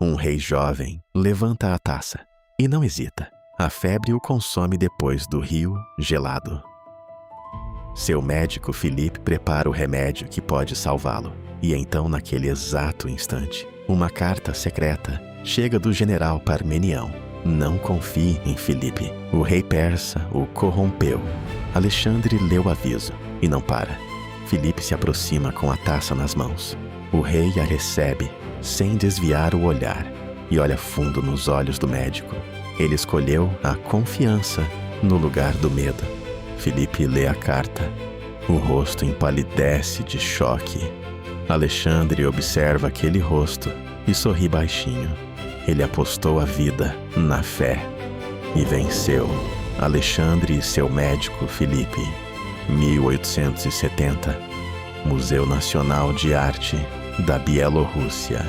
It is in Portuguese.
Um rei jovem levanta a taça e não hesita. A febre o consome depois do rio gelado. Seu médico Filipe prepara o remédio que pode salvá-lo. E então, naquele exato instante, uma carta secreta chega do general Parmenião. Não confie em Filipe. O rei persa o corrompeu. Alexandre lê o aviso e não para. Filipe se aproxima com a taça nas mãos. O rei a recebe sem desviar o olhar e olha fundo nos olhos do médico. Ele escolheu a confiança no lugar do medo. Filipe lê a carta. O rosto empalidece de choque. Alexandre observa aquele rosto e sorri baixinho. Ele apostou a vida na fé e venceu. Alexandre e seu médico Filipe, 1870, Museu Nacional de Arte da Bielorrússia.